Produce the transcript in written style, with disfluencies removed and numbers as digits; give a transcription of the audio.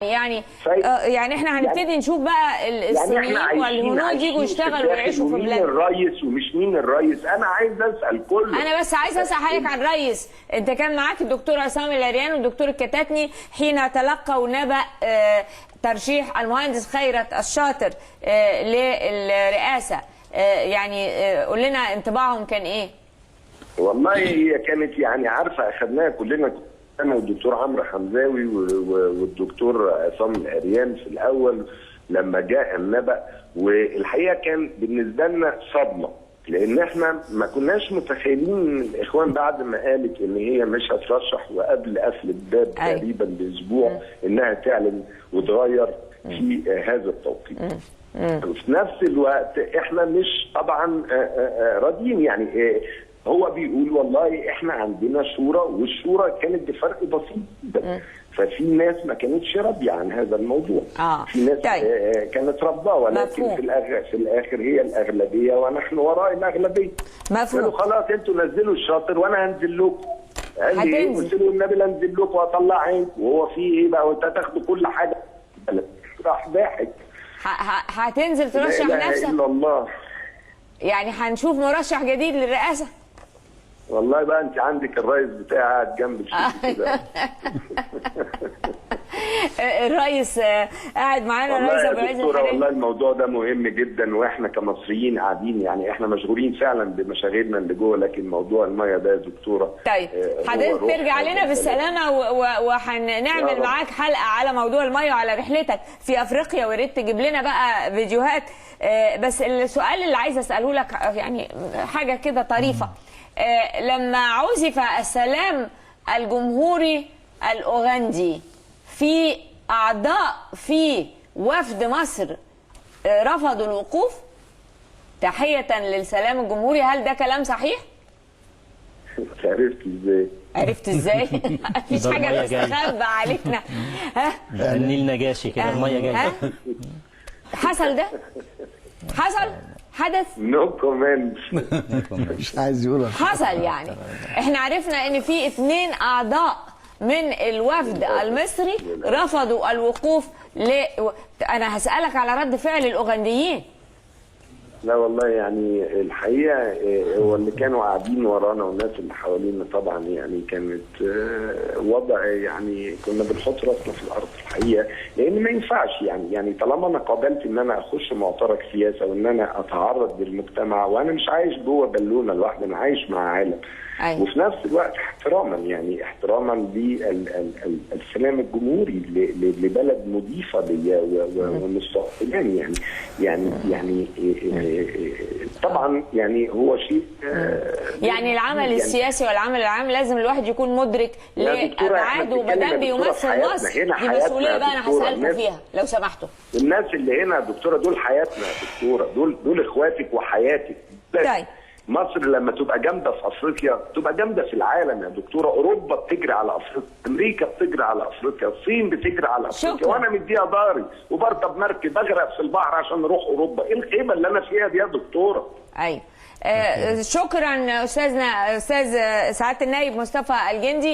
يعني يعني احنا هنبتدي نشوف بقى الصينيين والهنود يجوا يشتغلوا ويعيشوا في بلادنا. مين الرئيس ومش مين الرئيس، انا عايز اسال كله. انا بس عايز اسال حضرتك عن الرئيس. انت كان معاك الدكتور عصام العريان والدكتور الكتاتني حين تلقوا نبأ ترشيح المهندس خيرت الشاطر للرئاسه، يعني قول لنا انطباعهم كان ايه؟ والله هي كانت يعني عارفه اخذناها كلنا، انا والدكتور عمرو حمزاوي والدكتور عصام العريان في الاول لما جاء النبأ، والحقيقه كان بالنسبه لنا صدمه، لان احنا ما كناش متخيلين الاخوان بعد ما قالت ان هي مش هترشح وقبل قفل الباب تقريبا باسبوع انها تعلن وتغير في هذا التوقيت. وفي نفس الوقت احنا مش طبعا راضيين، يعني هو بيقول والله احنا عندنا شورى، والشورى كانت بفرق بسيط جدا، ففي ناس ما كانتش راضيه عن هذا الموضوع. في ناس كانت رافضه، ولكن في الاخر هي الاغلبيه ونحن وراء الاغلبيه. مفهوم. قالوا خلاص انتوا نزلوا الشاطر وانا هنزل لكم. قال لي قلت له النبي لا انزل لكم واطلع عينكم، وهو في ايه بقى وانت تاخدوا كل حاجه؟ راح ضاحك. هتنزل ترشح نفسك؟ لا اله الا الله. يعني هنشوف مرشح جديد للرئاسه؟ والله بقى انت عندك الرئيس بتاعك جنب الشيخ كده. الرئيس قاعد معانا، الرئيس ابو العز الحريري. والله الموضوع ده مهم جدا، واحنا كمصريين قاعدين يعني احنا مشغولين فعلا بمشاغلنا اللي جوه، لكن موضوع الميه ده يا دكتوره. طيب حضرتك ترجع لنا بالسلامه، وهنعمل معاك حلقه على موضوع الميه وعلى رحلتك في افريقيا، ويا ريت تجيب لنا بقى فيديوهات. بس السؤال اللي عايزه اساله لك يعني حاجه كده طريفه. لما عزف السلام الجمهوري الأوغندي، في أعضاء في وفد مصر رفضوا الوقوف تحية للسلام الجمهوري، هل ده كلام صحيح؟ عرفت ازاي؟ عرفت ازاي؟ مفيش حاجة مستخبى علينا. ها؟ النيل نجاشي كده، المية جاية. حصل ده؟ حصل؟ حدث؟ نو كومنت. مش عايز يقول حصل. يعني احنا عرفنا ان في 2 اعضاء من الوفد المصري رفضوا الوقوف انا هسألك على رد فعل الاوغنديين. لا والله يعني الحقيقه هو اللي كانوا قاعدين ورانا والناس اللي حوالينا طبعا يعني كانت وضع، يعني كنا بنحط راسنا في الارض الحقيقه، لان ما ينفعش يعني طالما انا قابلت ان انا اخش معترك سياسه وان انا اتعرض للمجتمع، وانا مش عايش جوه بالونه لوحدي، انا عايش مع عالم. أيوة. وفي نفس الوقت احتراما، يعني احتراما للسلام الجمهوري لبلد مضيفه ليا ومستقبلاني، يعني طبعا يعني هو شيء يعني العمل السياسي والعمل العام لازم الواحد يكون مدرك لابعاده، وما دام بيمثل مصر دي مسؤوليه بقى انا هسالكم فيها لو سمحتوا. الناس اللي هنا يا دكتوره دول حياتنا يا دكتوره، دول اخواتك وحياتك. طيب مصر لما تبقى جامده في افريقيا تبقى جامده في العالم يا دكتوره. اوروبا بتجري على افريقيا، امريكا بتجري على افريقيا، الصين بتجري على افريقيا، وانا مديها ضهري وبركب مركب اغرق في البحر عشان نروح اوروبا. ايه الخيبه اللي انا فيها دي يا دكتوره؟ ايوه. شكرا استاذ سعاده النائب مصطفى الجندي.